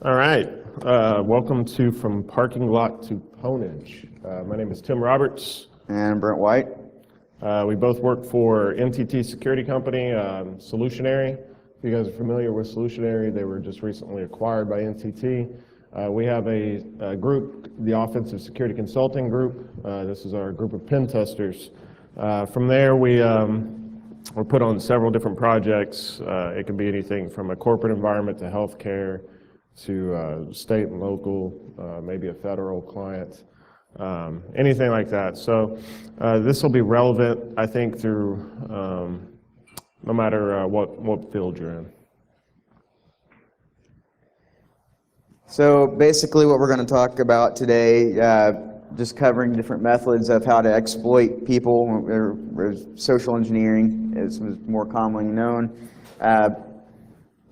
All right. Welcome to From Parking Lot to Pwnage. My name is Tim Roberts. And Brent White. We both work for NTT Security Company, Solutionary. If you guys are familiar with Solutionary, they were just recently acquired by NTT. We have a group, the Offensive Security Consulting Group. This is our group of pen testers. From there, we're put on several different projects. It can be anything from a corporate environment to healthcare, to state and local, maybe a federal client, anything like that. So this will be relevant, I think, through no matter what field you're in. So basically what we're going to talk about today, just covering different methods of how to exploit people, or social engineering is more commonly known,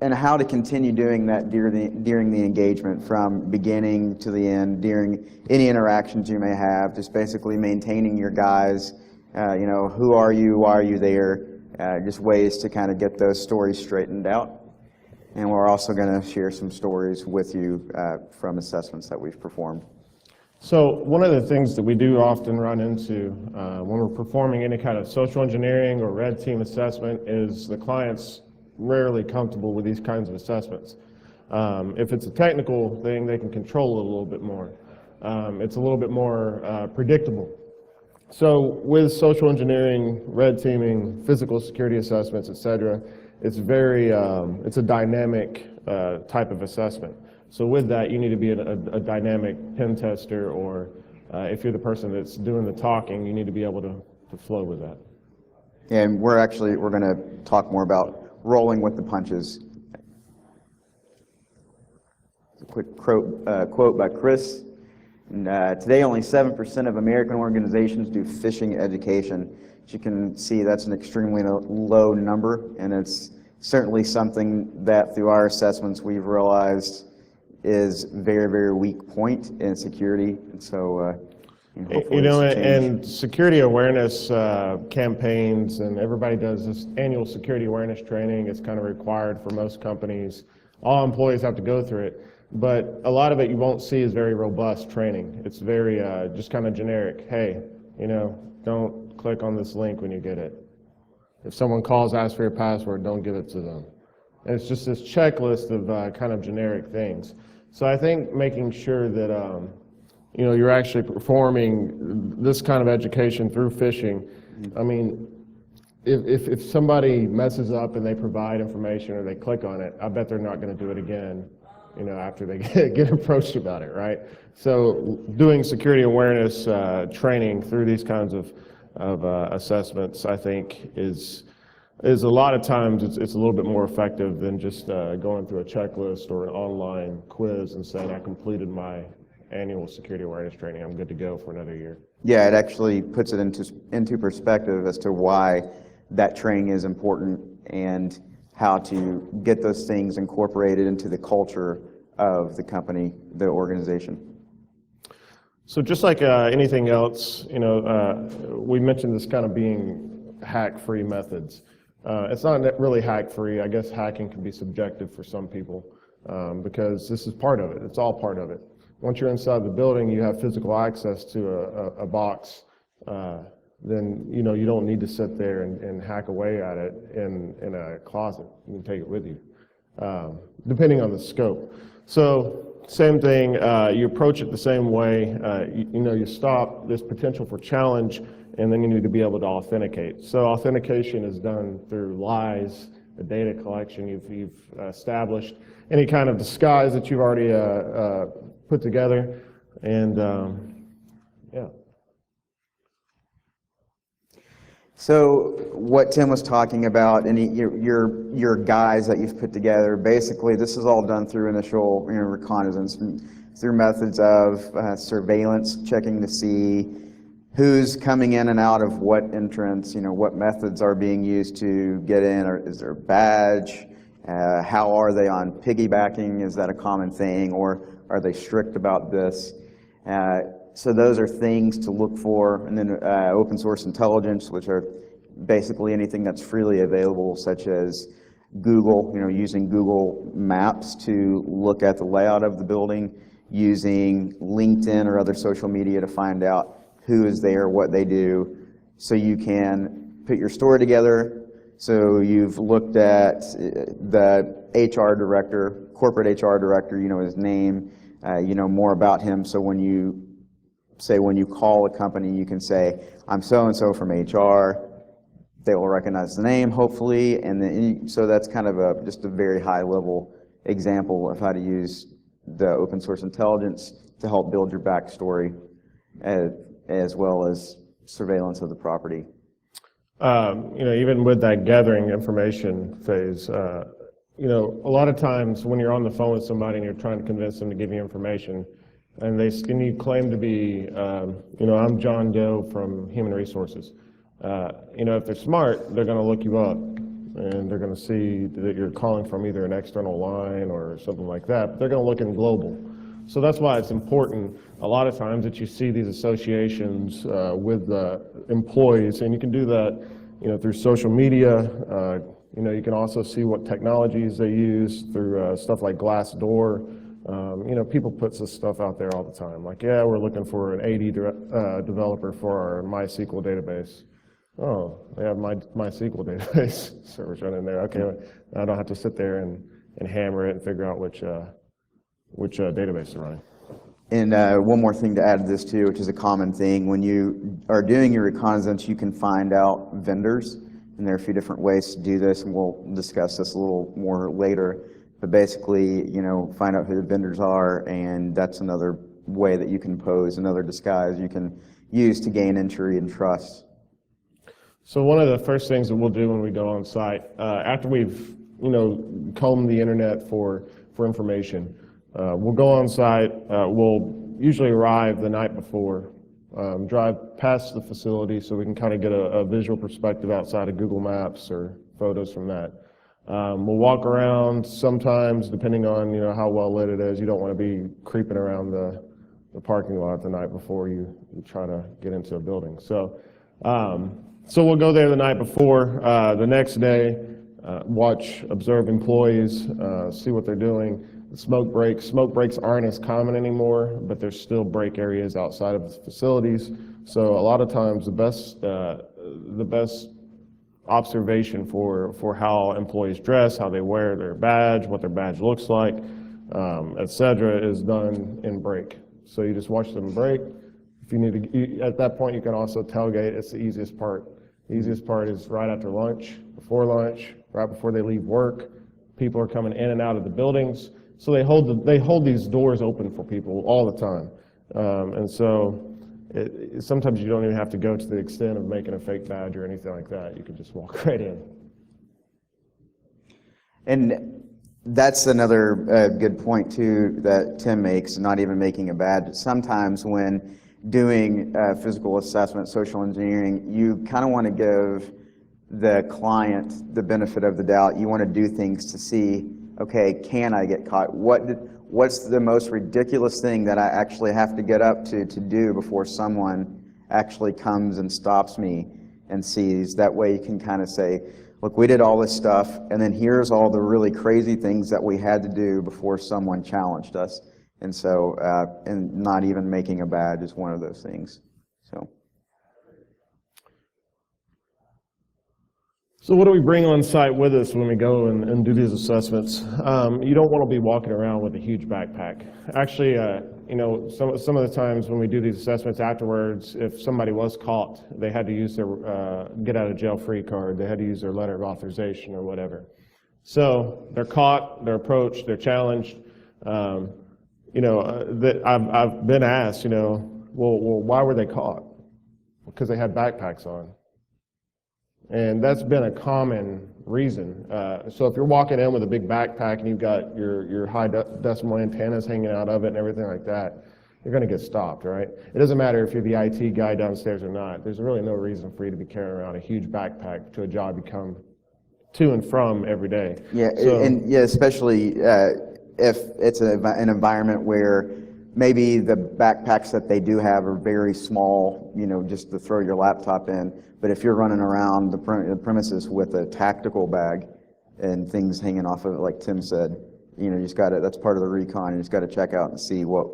and how to continue doing that during the engagement from beginning to the end, during any interactions you may have, just basically maintaining your guys, who are you, why are you there, just ways to kind of get those stories straightened out. And we're also going to share some stories with you from assessments that we've performed. So one of the things that we do often run into when we're performing any kind of social engineering or red team assessment is the client's rarely comfortable with these kinds of assessments. If it's a technical thing, they can control it a little bit more. It's a little bit more predictable. So with social engineering, red teaming, physical security assessments, etc., it's it's a dynamic type of assessment. So with that, you need to be a dynamic pen tester, or if you're the person that's doing the talking, you need to be able to flow with that. And we're going to talk more about rolling with the punches. A quick quote by Chris. Today, only 7% of American organizations do phishing education. As you can see, that's an extremely low number, and it's certainly something that through our assessments we've realized is very, very weak point in security. And so, and security awareness campaigns, and everybody does this annual security awareness training. It's kind of required for most companies. All employees have to go through it, but a lot of it you won't see is very robust training. It's very just kind of generic. Hey, don't click on this link when you get it. If someone calls, asks for your password, don't give it to them. And it's just this checklist of kind of generic things. So I think making sure that you're actually performing this kind of education through phishing. I mean, if somebody messes up and they provide information or they click on it, I bet they're not going to do it again, after they get approached about it, right? So doing security awareness training through these kinds of assessments, I think, is a lot of times it's a little bit more effective than just going through a checklist or an online quiz and saying I completed my annual security awareness training, I'm good to go for another year. Yeah, it actually puts it into perspective as to why that training is important and how to get those things incorporated into the culture of the company, the organization. So just like anything else, we mentioned this kind of being hack-free methods. It's not really hack-free. I guess hacking can be subjective for some people because this is part of it. It's all part of it. Once you're inside the building, you have physical access to a box, then you don't need to sit there and hack away at it in a closet. You can take it with you, depending on the scope. So same thing, you approach it the same way. You stop this potential for challenge, and then you need to be able to authenticate. So authentication is done through lies, the data collection you've established, any kind of disguise that you've already put together, and yeah. So what Tim was talking about, and your guys that you've put together, basically this is all done through initial reconnaissance, through methods of surveillance, checking to see who's coming in and out of what entrance, what methods are being used to get in, or is there a badge? How are they on piggybacking? Is that a common thing, or are they strict about this? So those are things to look for. And then open source intelligence, which are basically anything that's freely available, such as Google, using Google Maps to look at the layout of the building, using LinkedIn or other social media to find out who is there, what they do, so you can put your story together. So you've looked at the HR director, corporate HR director, his name, more about him. So when you call a company, you can say, I'm so-and-so from HR. They will recognize the name, hopefully, and then, so that's kind of just a very high-level example of how to use the open source intelligence to help build your backstory, as well as surveillance of the property. Even with that gathering information phase, a lot of times when you're on the phone with somebody and you're trying to convince them to give you information, and you claim to be, I'm John Doe from Human Resources. If they're smart, they're going to look you up, and they're going to see that you're calling from either an external line or something like that. But they're going to look in global. So that's why it's important a lot of times that you see these associations with the employees, and you can do that through social media. You can also see what technologies they use through stuff like Glassdoor. People put this stuff out there all the time, like, yeah, we're looking for an AD developer for our MySQL database. Oh, they have my MySQL database servers running there. Okay, I don't have to sit there and hammer it and figure out which database to run. And one more thing to add to this too, which is a common thing. When you are doing your reconnaissance, you can find out vendors, and there are a few different ways to do this, and we'll discuss this a little more later. But basically, find out who the vendors are, and that's another way that you can pose, another disguise you can use to gain entry and trust. So one of the first things that we'll do when we go on site, after we've combed the internet for information, we'll go on site. We'll usually arrive the night before, drive past the facility so we can kind of get a visual perspective outside of Google Maps or photos from that. We'll walk around. Sometimes, depending on how well lit it is, you don't want to be creeping around the parking lot the night before you try to get into a building. So we'll go there the night before. The next day, observe employees, see what they're doing. Smoke breaks aren't as common anymore, but there's still break areas outside of the facilities. So a lot of times the best observation for how employees dress, how they wear their badge, what their badge looks like, etc., is done in break. So you just watch them break. If you need to, at that point, you can also tailgate. It's the easiest part. The easiest part is right after lunch, before lunch, right before they leave work. People are coming in and out of the buildings. So they hold these doors open for people all the time, and so sometimes you don't even have to go to the extent of making a fake badge or anything like that. You can just walk right in. And that's another good point too that Tim makes, not even making a badge. Sometimes when doing physical assessment, social engineering, you kind of want to give the client the benefit of the doubt. You want to do things to see, okay, can I get caught? What's the most ridiculous thing that I actually have to get up to do before someone actually comes and stops me and sees? That way you can kind of say, look, we did all this stuff, and then here's all the really crazy things that we had to do before someone challenged us. And so, and not even making a badge is one of those things. So what do we bring on site with us when we go and do these assessments? You don't want to be walking around with a huge backpack. Actually, some of the times when we do these assessments afterwards, if somebody was caught, they had to use their get out of jail free card. They had to use their letter of authorization or whatever. So they're caught, they're approached, they're challenged. I've been asked, well, why were they caught? Because they had backpacks on. And that's been a common reason. So if you're walking in with a big backpack and you've got your high decimal antennas hanging out of it and everything like that, you're going to get stopped, right? It doesn't matter if you're the IT guy downstairs or not. There's really no reason for you to be carrying around a huge backpack to a job you come to and from every day. Yeah, so, especially if it's an environment where maybe the backpacks that they do have are very small, just to throw your laptop in. But if you're running around the premises with a tactical bag, and things hanging off of it, like Tim said. You know, you just got to, that's part of the recon. You just got to check out and see what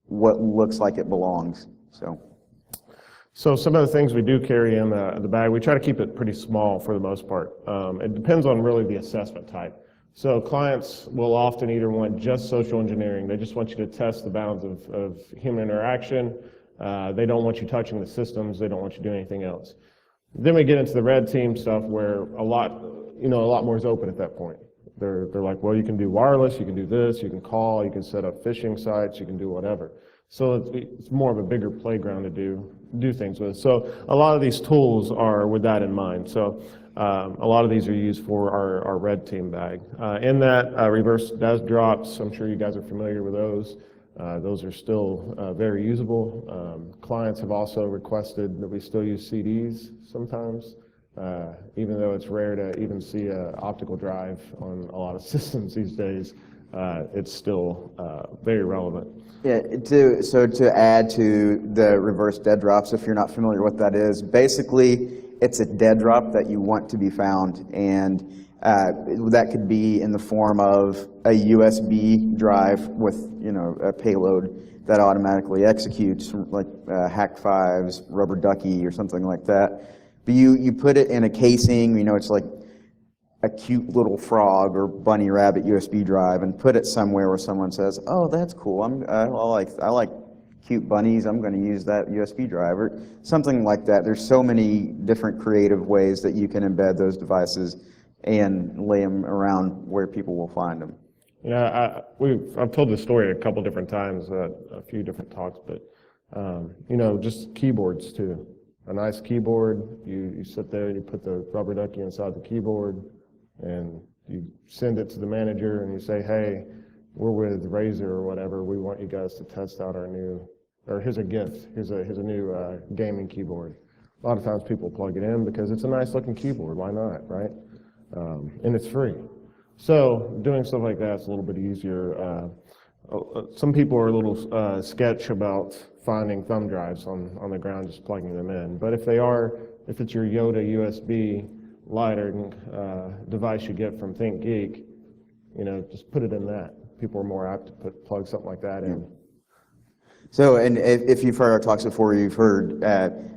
looks like it belongs. So some of the things we do carry in the bag, we try to keep it pretty small for the most part. It depends on really the assessment type. So clients will often either want just social engineering. They just want you to test the bounds of human interaction. They don't want you touching the systems. They don't want you doing anything else. Then we get into the red team stuff where a lot more is open at that point. They're like, well, you can do wireless, you can do this, you can call, you can set up phishing sites, you can do whatever. So it's more of a bigger playground to do things with. So a lot of these tools are with that in mind. So a lot of these are used for our red team bag. In that, reverse desk drops, I'm sure you guys are familiar with those. Those are still very usable. Clients have also requested that we still use CDs sometimes, even though it's rare to even see an optical drive on a lot of systems these days. It's still very relevant. Yeah, to add to the reverse dead drops, if you're not familiar with what that is, basically it's a dead drop that you want to be found, and that could be in the form of a USB drive with, you know, a payload that automatically executes, like Hack5's Rubber Ducky or something like that. But you put it in a casing, you know, it's like a cute little frog or bunny rabbit USB drive, and put it somewhere where someone says, "Oh, that's cool. I like cute bunnies. I'm going to use that USB drive," or something like that. There's so many different creative ways that you can embed those devices and lay them around where people will find them. Yeah, I've told this story a couple different times, a few different talks, but you know, just keyboards too. A nice keyboard. You sit there, you put the rubber ducky inside the keyboard, and you send it to the manager and you say, "Hey, we're with Razer or whatever. We want you guys to test out our new, or here's a gift. Here's a new gaming keyboard." A lot of times people plug it in because it's a nice looking keyboard. Why not, right? And it's free. So doing stuff like that's a little bit easier. Some people are a little sketch about finding thumb drives on the ground, just plugging them in. But if it's your Yoda USB lighting device you get from ThinkGeek, you know, just put it in that. People are more apt to plug something like that in. So, and if you've heard our talks before, you've heard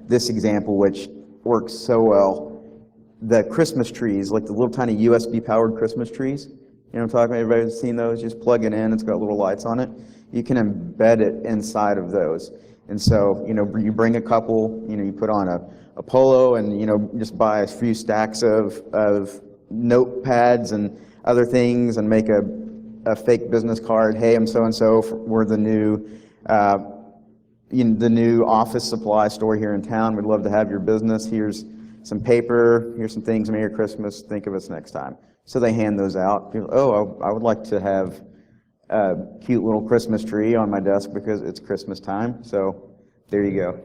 this example, which works so well. The Christmas trees, like the little tiny USB-powered Christmas trees. You know what I'm talking about? Everybody's seen those? You just plug it in, it's got little lights on it. You can embed it inside of those. And so, you know, you bring a couple, you know, you put on a polo and, you know, just buy a few stacks of notepads and other things and make a fake business card. "Hey, I'm so-and-so, we're the new office supply store here in town. We'd love to have your business. Here's some paper, here's some things, Merry Christmas, think of us next time." So they hand those out. People, "Oh, I would like to have a cute little Christmas tree on my desk because it's Christmas time." So there you go.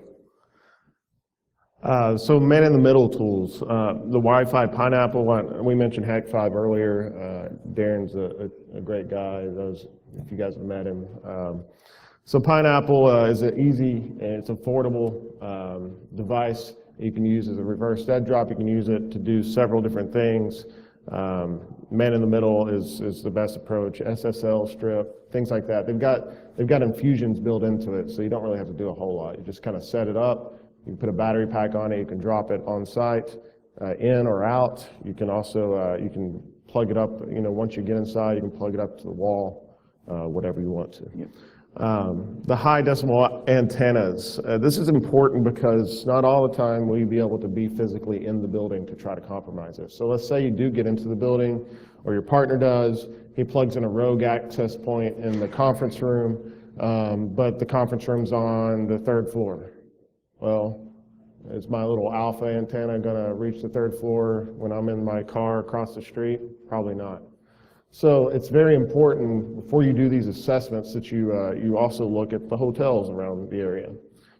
So man-in-the-middle tools. The Wi-Fi Pineapple, we mentioned Hack5 earlier. Darren's a great guy, if you guys have met him. So Pineapple is an easy and it's affordable device you can use as a reverse dead drop. You can use it to do several different things. Man-in-the-middle is the best approach. SSL strip, things like that. They've got infusions built into it, so you don't really have to do a whole lot. You just kind of set it up. You can put a battery pack on it. You can drop it on site, in or out. You can also you can plug it up. You know, once you get inside, you can plug it up to the wall, whatever you want to. Yeah. The high decimal antennas. This is important because not all the time will you be able to be physically in the building to try to compromise it. So let's say you do get into the building, or your partner does. He plugs in a rogue access point in the conference room, but the conference room's on the 3rd floor. Well, is my little alpha antenna going to reach the 3rd floor when I'm in my car across the street? Probably not. So it's very important before you do these assessments that you also look at the hotels around the area.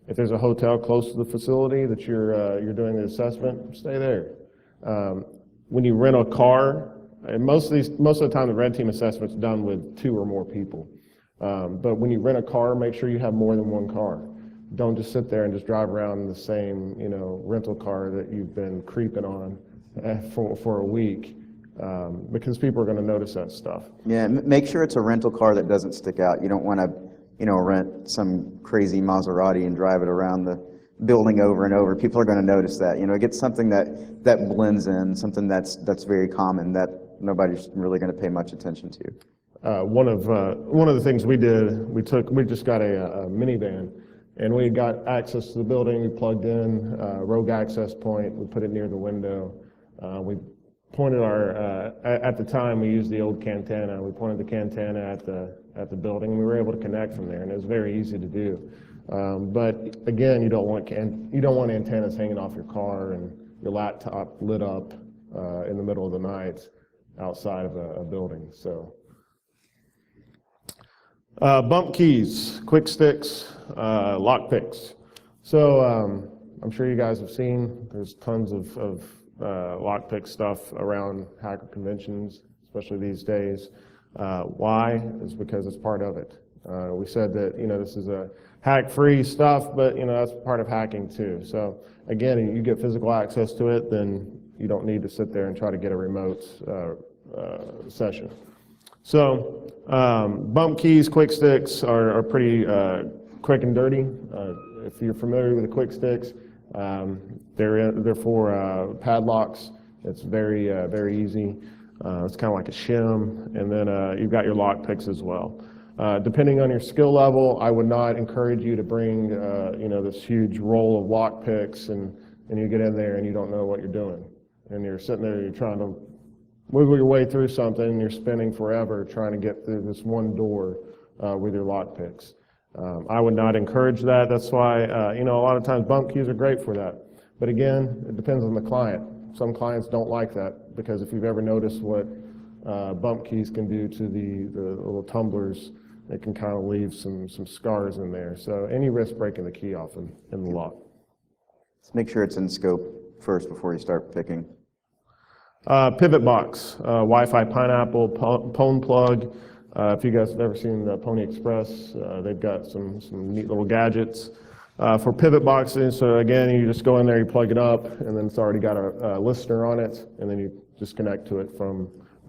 If there's a hotel close to the facility that you're doing the assessment, stay there. When you rent a car, and most of the time the red team assessment's done with 2 or more people. But when you rent a car, make sure you have more than one car. Don't just sit there and just drive around in the same, you know, rental car that you've been creeping on for a week. because people are going to notice that stuff. Yeah, make sure it's a rental car that doesn't stick out. You don't want to, rent some crazy Maserati and drive it around the building over and over. People are going to notice that. Get something that blends in, something that's very common that nobody's really going to pay much attention to. One of the things we did, we just got a minivan, and we got access to the building. We plugged in rogue access point. We put it near the window. We pointed at the time we used the old Cantana. We pointed the Cantana at the building, and we were able to connect from there, and it was very easy to do. But again, you don't want antennas hanging off your car and your laptop lit up in the middle of the night outside of a building. So. Bump keys, quick sticks, lock picks. So I'm sure you guys have seen there's tons of lockpick stuff around hacker conventions, especially these days. Why? Is because it's part of it. We said that this is a hack-free stuff, but that's part of hacking too. So again, you get physical access to it, then you don't need to sit there and try to get a remote session. So bump keys, quick sticks are pretty quick and dirty. If you're familiar with the quick sticks, they're for padlocks. It's very easy. It's kind of like a shim, and then you've got your lock picks as well. Depending on your skill level, I would not encourage you to bring this huge roll of lock picks, and you get in there and you don't know what you're doing, and you're sitting there, you're trying to wiggle your way through something, and you're spinning forever trying to get through this one door with your lock picks. I would not encourage that. That's why a lot of times bump keys are great for that. But again, it depends on the client. Some clients don't like that, because if you've ever noticed what bump keys can do to the little tumblers, it can kind of leave some scars in there. So any risk breaking the key off in the lock. Let's make sure it's in scope first before you start picking. Pivot box, Wi-Fi pineapple, pwn plug. If you guys have ever seen the Pony Express, they've got some neat little gadgets for pivot boxes. So again, you just go in there, you plug it up, and then it's already got a listener on it, and then you just connect to it from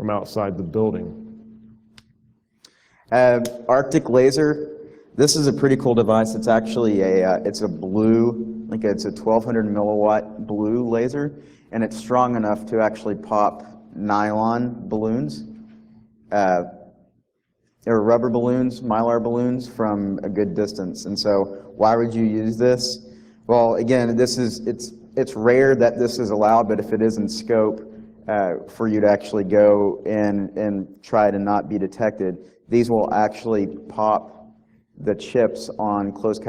outside the building. Arctic laser. This is a pretty cool device. It's actually it's a blue, it's a 1200 milliwatt blue laser, and it's strong enough to actually pop nylon balloons, or rubber balloons, mylar balloons from a good distance. And so why would you use this? Well, again, it's rare that this is allowed, but if it is in scope for you to actually go in and try to not be detected, these will actually pop the chips on closed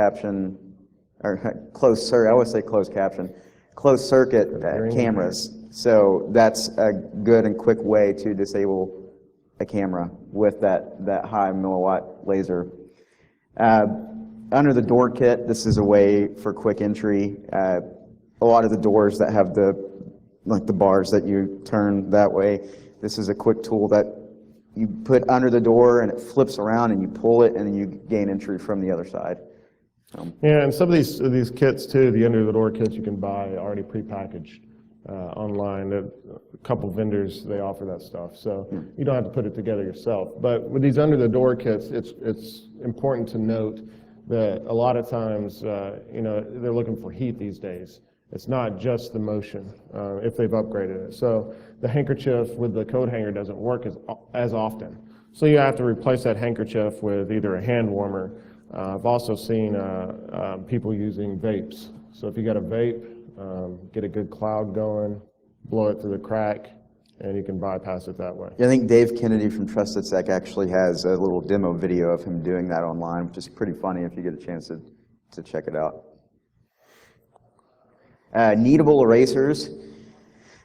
circuit cameras. So that's a good and quick way to disable a camera with that high milliwatt laser. Under the door kit, this is a way for quick entry. A lot of the doors that have the bars that you turn that way, this is a quick tool that you put under the door and it flips around and you pull it and then you gain entry from the other side. Yeah, and some of these kits too, the under the door kits you can buy already prepackaged online. A couple vendors, they offer that stuff, so you don't have to put it together yourself. But with these under the door kits, it's important to note that a lot of times they're looking for heat these days. It's not just the motion if they've upgraded it. So the handkerchief with the coat hanger doesn't work as often. So you have to replace that handkerchief with either a hand warmer. I've also seen people using vapes. So if you got a vape, get a good cloud going, blow it through the crack, and you can bypass it that way. Yeah, I think Dave Kennedy from Trusted Sec actually has a little demo video of him doing that online, which is pretty funny if you get a chance to check it out. Kneadable erasers,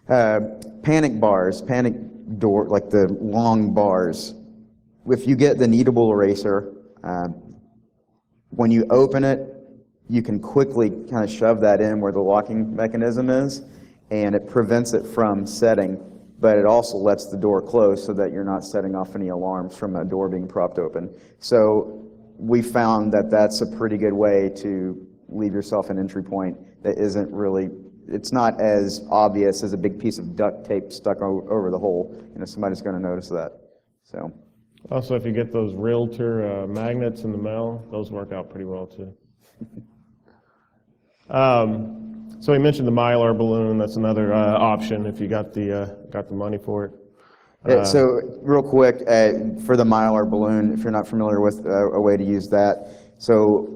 panic bars, panic door, like the long bars. If you get the kneadable eraser, when you open it, you can quickly kind of shove that in where the locking mechanism is, and it prevents it from setting, but it also lets the door close so that you're not setting off any alarms from a door being propped open. So we found that that's a pretty good way to leave yourself an entry point that isn't really it's not as obvious as a big piece of duct tape stuck over the hole. Somebody's going to notice that. So. Also, if you get those realtor magnets in the mail, those work out pretty well too. So we mentioned the Mylar balloon. That's another option if you got the money for it. So real quick, for the Mylar balloon, if you're not familiar with a way to use that, so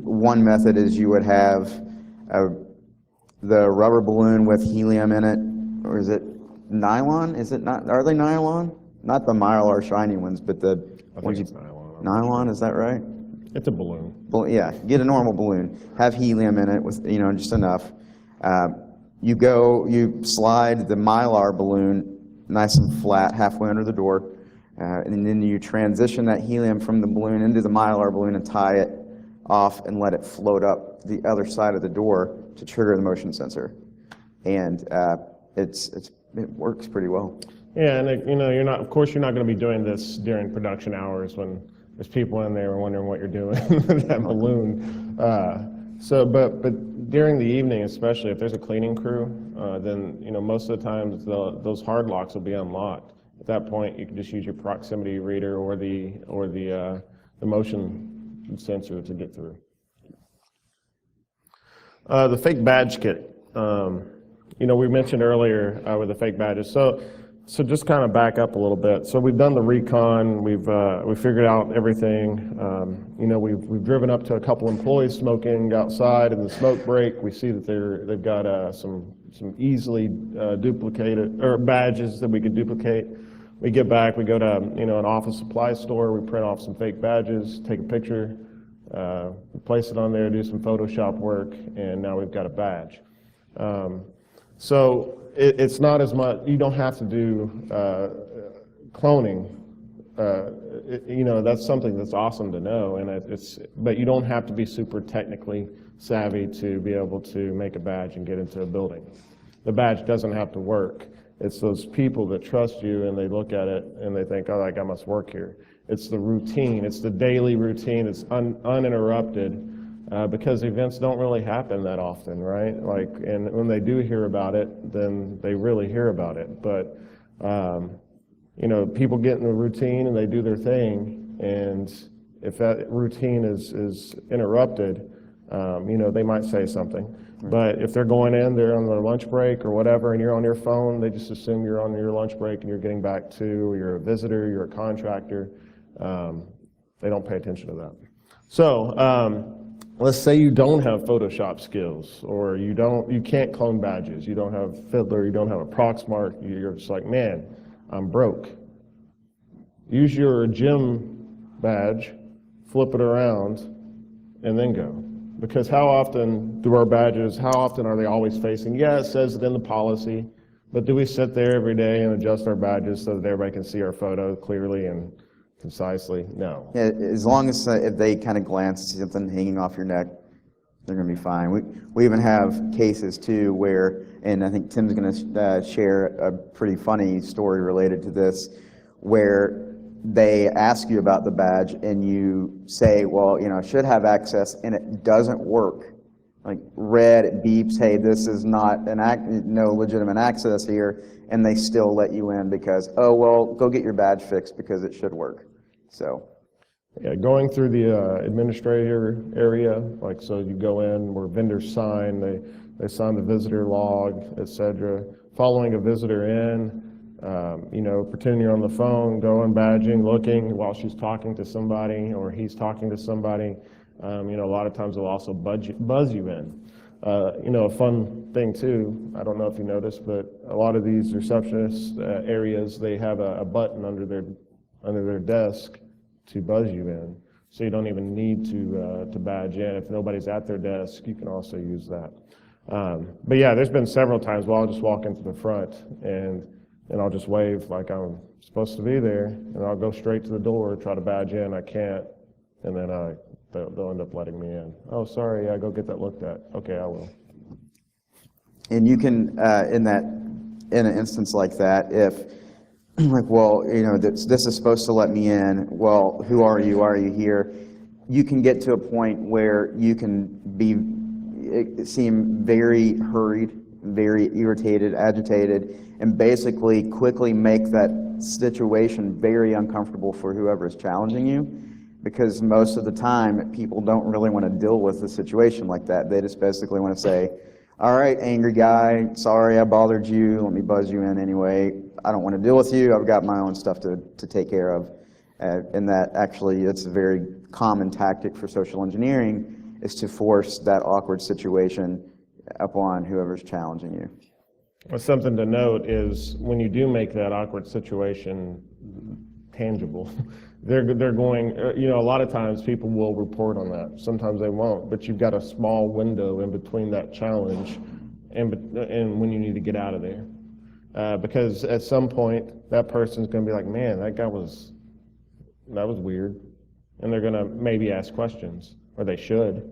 one method is you would have the rubber balloon with helium in it, or is it nylon? Is it not? Are they nylon? Not the Mylar shiny ones, but the ones it's nylon. Nylon, is that right? It's a balloon. Well, yeah, get a normal balloon. Have helium in it with just enough. You slide the Mylar balloon nice and flat halfway under the door, and then you transition that helium from the balloon into the Mylar balloon and tie it off and let it float up the other side of the door to trigger the motion sensor. And it works pretty well. Yeah, and you're not. Of course, you're not going to be doing this during production hours when there's people in there wondering what you're doing with that balloon. But during the evening, especially if there's a cleaning crew, then most of the times those hard locks will be unlocked. At that point, you can just use your proximity reader or the motion sensor to get through. The fake badge kit. We mentioned earlier with the fake badges. So just kind of back up a little bit. So we've done the recon. We've figured out everything. We've driven up to a couple employees smoking outside in the smoke break. We see that they've got some easily duplicated or badges that we could duplicate. We get back. We go to an office supply store. We print off some fake badges, take a picture, place it on there, do some Photoshop work, and now we've got a badge. So it's not as much, you don't have to do cloning. That's something that's awesome to know, but you don't have to be super technically savvy to be able to make a badge and get into a building. The badge doesn't have to work. It's those people that trust you and they look at it and they think, oh, that guy must work here. It's the routine, it's the daily routine, it's uninterrupted. Because events don't really happen that often, right? And when they do hear about it, then they really hear about it. But, people get in the routine and they do their thing, and if that routine is interrupted, they might say something. But if they're going in, they're on their lunch break or whatever, and you're on your phone, they just assume you're on your lunch break and you're getting back to, you're a visitor, you're a contractor. They don't pay attention to that. So, let's say you don't have Photoshop skills, or you can't clone badges, you don't have Fiddler, you don't have a Proxmark, you're just like, man, I'm broke. Use your gym badge, flip it around, and then go. Because how often do our badges, how often are they always facing, yeah, it says it in the policy, but do we sit there every day and adjust our badges so that everybody can see our photo clearly and concisely? No. Yeah, as long as if they kind of glance and see something hanging off your neck, they're going to be fine. We even have cases too where, and I think Tim's going to share a pretty funny story related to this, where they ask you about the badge and you say, well, I should have access, and it doesn't work. Like red, it beeps, hey, this is not no legitimate access here, and they still let you in because, oh, well, go get your badge fixed because it should work. So. Yeah, going through the administrator area, so you go in where vendors sign, they sign the visitor log, etc. Following a visitor in, pretending you're on the phone, going, badging, looking while she's talking to somebody or he's talking to somebody. A lot of times they'll also buzz you in. A fun thing too, I don't know if you noticed, but a lot of these receptionist areas, they have a button under their desk to buzz you in. So you don't even need to badge in. If nobody's at their desk, you can also use that. But yeah, there's been several times where I'll just walk into the front and I'll just wave like I'm supposed to be there, and I'll go straight to the door, try to badge in, I can't, and then they'll end up letting me in. Oh, sorry, yeah, go get that looked at. Okay, I will. And you can, in an instance like that, if this is supposed to let me in, well, who are you? Why are you here? You can get to a point where you can be, seem very hurried, very irritated, agitated, and basically quickly make that situation very uncomfortable for whoever is challenging you, because most of the time people don't really want to deal with a situation like that. They just basically want to say, all right, angry guy, sorry I bothered you, let me buzz you in anyway. I don't want to deal with you, I've got my own stuff to take care of. And that actually, it's a very common tactic for social engineering, is to force that awkward situation upon whoever's challenging you. Well, something to note is when you do make that awkward situation tangible, they're going, a lot of times people will report on that. Sometimes they won't, but you've got a small window in between that challenge and when you need to get out of there. Because at some point, that person's going to be like, man, that was weird. And they're going to maybe ask questions, or they should.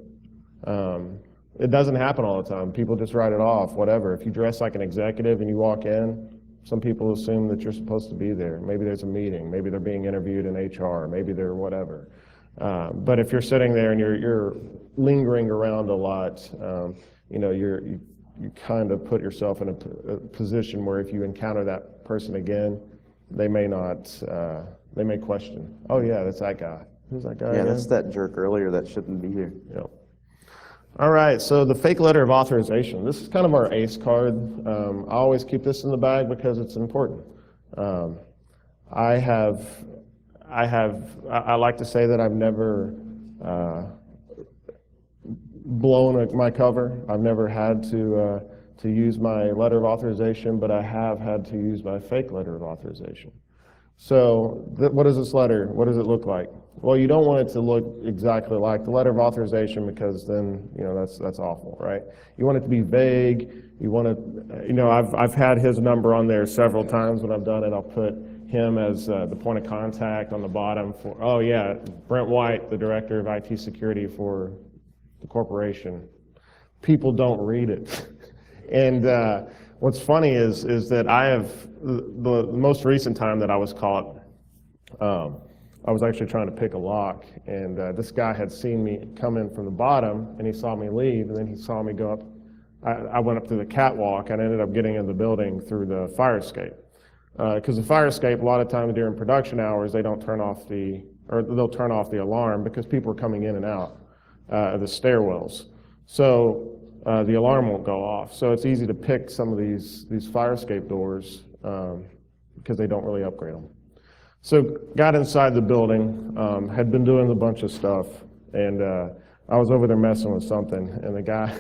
It doesn't happen all the time. People just write it off, whatever. If you dress like an executive and you walk in, some people assume that you're supposed to be there. Maybe there's a meeting. Maybe they're being interviewed in HR. Maybe they're whatever. But if you're sitting there and you're lingering around a lot, you kind of put yourself in a position where if you encounter that person again, they may question. Oh yeah, that's that guy. Who's that guy? Yeah, again? that's that jerk earlier that shouldn't be here. Yep. All right, so the fake letter of authorization. This is kind of our ace card. I always keep this in the bag because it's important. I like to say that I've never blown my cover. I've never had to use my letter of authorization, but I have had to use my fake letter of authorization. So what is this letter? What does it look like? Well, you don't want it to look exactly like the letter of authorization, because then, that's awful, right? You want it to be vague. You want to, I've had his number on there several times when I've done it. I'll put him as the point of contact on the bottom for, oh yeah, Brent White, the director of IT security for the corporation. People don't read it. And what's funny is that I have, the most recent time that I was caught, I was actually trying to pick a lock, and this guy had seen me come in from the bottom, and he saw me leave, and then he saw me go up. I went up to the catwalk, and I ended up getting in the building through the fire escape. Because the fire escape, a lot of times during production hours, they'll turn off the alarm because people are coming in and out of the stairwells. So the alarm won't go off. So it's easy to pick some of these fire escape doors because they don't really upgrade them. So got inside the building, had been doing a bunch of stuff, and I was over there messing with something, and the guy,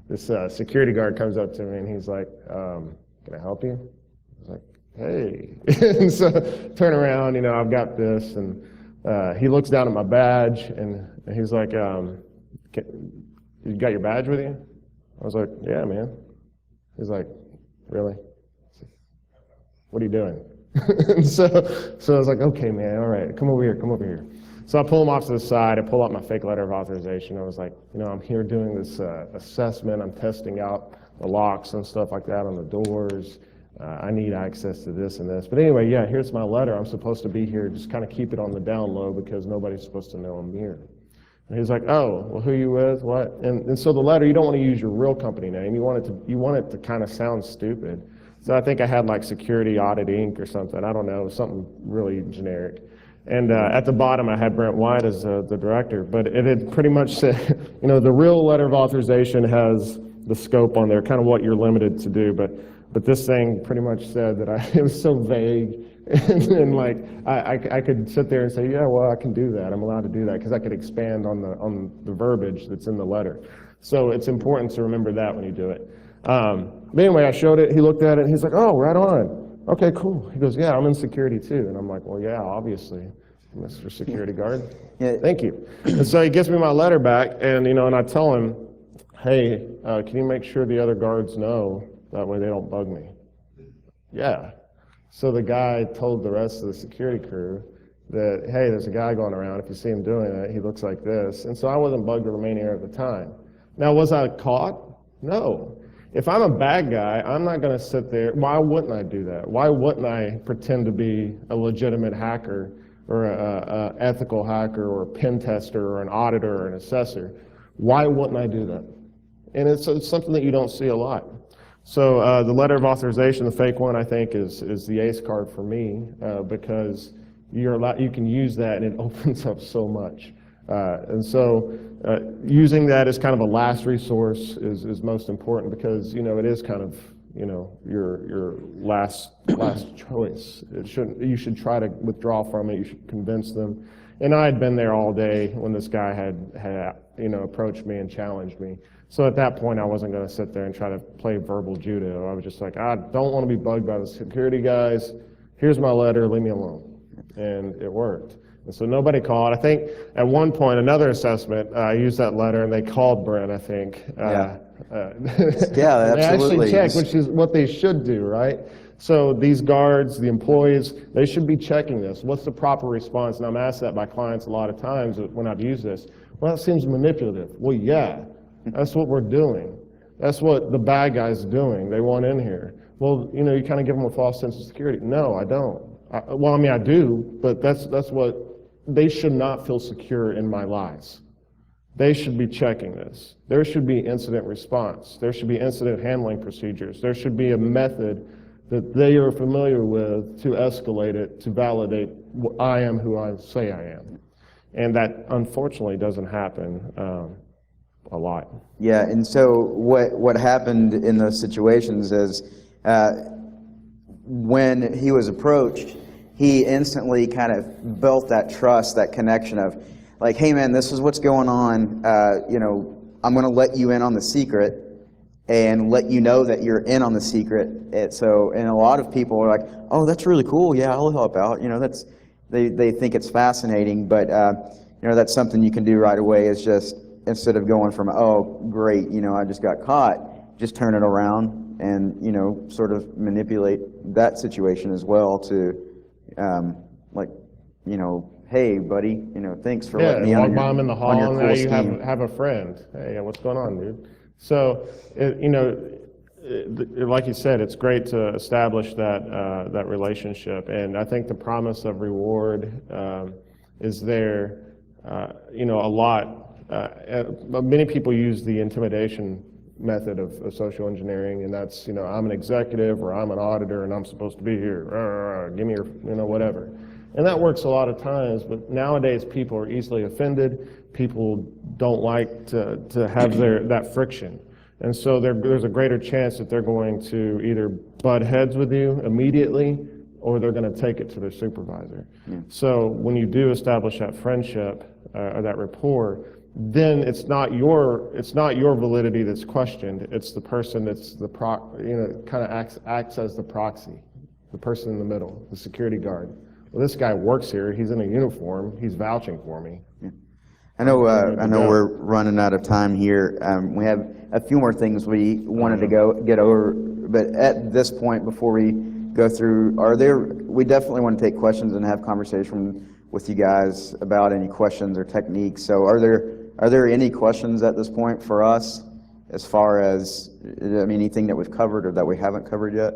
this security guard comes up to me, and he's like, can I help you? I was like, hey. And so turn around, I've got this, and he looks down at my badge, and he's like, you got your badge with you? I was like, yeah, man. He's like, really? What are you doing? so I was like, okay, man, all right, come over here. So I pull him off to the side, I pull out my fake letter of authorization. I was like, I'm here doing this assessment, I'm testing out the locks and stuff like that on the doors. I need access to this and this. But anyway, yeah, here's my letter. I'm supposed to be here, just kind of keep it on the down low because nobody's supposed to know I'm here. And he's like, oh, well, who are you with, what? And so the letter, you don't want to use your real company name. You want it to kind of sound stupid. So I think I had like Security Audit Inc. or something. I don't know, something really generic. And at the bottom, I had Brent White as the director. But it had pretty much said, the real letter of authorization has the scope on there, kind of what you're limited to do. But this thing pretty much said that it was so vague. And like, I could sit there and say, yeah, well, I can do that. I'm allowed to do that because I could expand on the verbiage that's in the letter. So it's important to remember that when you do it. But anyway, I showed it, he looked at it, and he's like, oh, right on. Okay, cool. He goes, yeah, I'm in security too. And I'm like, well, yeah, obviously, Mr. Security Guard. Yeah. Thank you. And so he gives me my letter back, and and I tell him, hey, can you make sure the other guards know, that way they don't bug me? Yeah. So the guy told the rest of the security crew that, hey, there's a guy going around, if you see him doing that, he looks like this. And so I wasn't bugged the remainder of the time. Now, was I caught? No. If I'm a bad guy, I'm not going to sit there. Why wouldn't I do that? Why wouldn't I pretend to be a legitimate hacker or a ethical hacker or a pen tester or an auditor or an assessor? Why wouldn't I do that? And it's something that you don't see a lot. So the letter of authorization, the fake one, I think is the ace card for me, because you can use that and it opens up so much. And so using that as kind of a last resource is most important, because it is kind of your last choice. You should try to withdraw from it. You should convince them. And I had been there all day when this guy had approached me and challenged me. So at that point, I wasn't going to sit there and try to play verbal judo. I was just like, I don't want to be bugged by the security guys. Here's my letter, leave me alone. And it worked. And so nobody called. I think at one point, another assessment, I used that letter and they called Brent, I think. Yeah, They absolutely. actually checked, which is what they should do, right? So these guards, the employees, they should be checking this. What's the proper response? And I'm asked that by clients a lot of times when I've used this. Well, that seems manipulative. Well, yeah, that's what we're doing. That's what the bad guys are doing. They want in here. Well, you kind of give them a false sense of security. No, I don't. I do, but that's what, they should not feel secure in my lies. They should be checking this. There should be incident response. There should be incident handling procedures. There should be a method that they are familiar with to escalate it, to validate I am who I say I am. And that unfortunately doesn't happen a lot. Yeah, and so what happened in those situations is when he was approached, he instantly kind of built that trust, that connection of like, hey man, this is what's going on. I'm going to let you in on the secret and let you know that you're in on the secret. And a lot of people are like, oh, that's really cool. Yeah, I'll help out. They think it's fascinating, but that's something you can do right away, is just, instead of going from, oh, great, I just got caught, just turn it around and, sort of manipulate that situation as well to, hey, buddy, thanks for letting me walk on by them in the hall, and now you scheme. have a friend. Hey, what's going on, dude? So, like you said, it's great to establish that relationship, and I think the promise of reward is there. A lot. Many people use the intimidation method of social engineering, and that's I'm an executive or I'm an auditor and I'm supposed to be here. Give me your whatever. And that works a lot of times, but nowadays people are easily offended. People don't like to have that friction. And so there's a greater chance that they're going to either butt heads with you immediately, or they're going to take it to their supervisor. Yeah. So when you do establish that friendship or that rapport, then it's not your validity that's questioned. It's the person that's kind of acts as the proxy, the person in the middle, the security guard. Well, this guy works here. He's in a uniform. He's vouching for me. Yeah. I know we're running out of time here. We have a few more things we wanted to get over, but at this point, before we go through, we definitely want to take questions and have conversation with you guys about any questions or techniques. So are there any questions at this point for us, as far as anything that we've covered or that we haven't covered yet?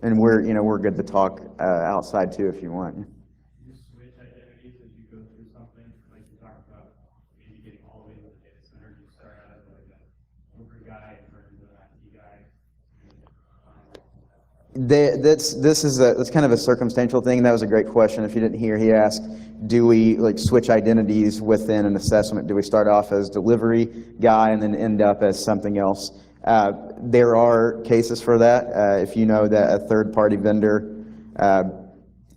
And we're good to talk outside too if you want. You switch identities as you go through something, like you talked about, maybe getting all the way to the data center. You start out as like a broker guy and turn into an IT guy. That's kind of a circumstantial thing. That was a great question. If you didn't hear, he asked, do we switch identities within an assessment? Do we start off as delivery guy and then end up as something else? There are cases for that. If you know that a third-party vendor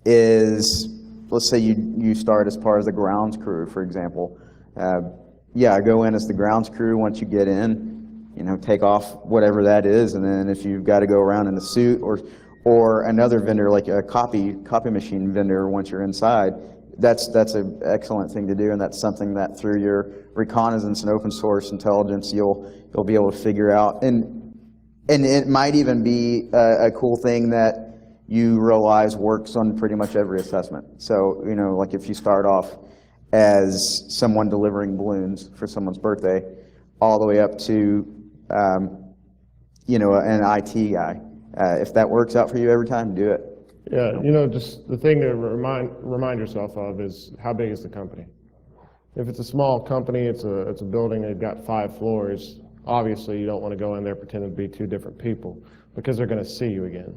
is, let's say you start as part of the grounds crew, for example. Go in as the grounds crew. Once you get in, take off whatever that is, and then if you've got to go around in a suit, or another vendor like a copy machine vendor, once you're inside, that's an excellent thing to do, and that's something that through your reconnaissance and open source intelligence you'll be able to figure out, and it might even be a cool thing that you realize works on pretty much every assessment. So like if you start off as someone delivering balloons for someone's birthday, all the way up to an IT guy. If that works out for you every time, do it. Yeah, just the thing to remind yourself of is, how big is the company? If it's a small company, it's a building, they've got 5 floors, obviously you don't want to go in there pretending to be 2 different people, because they're going to see you again.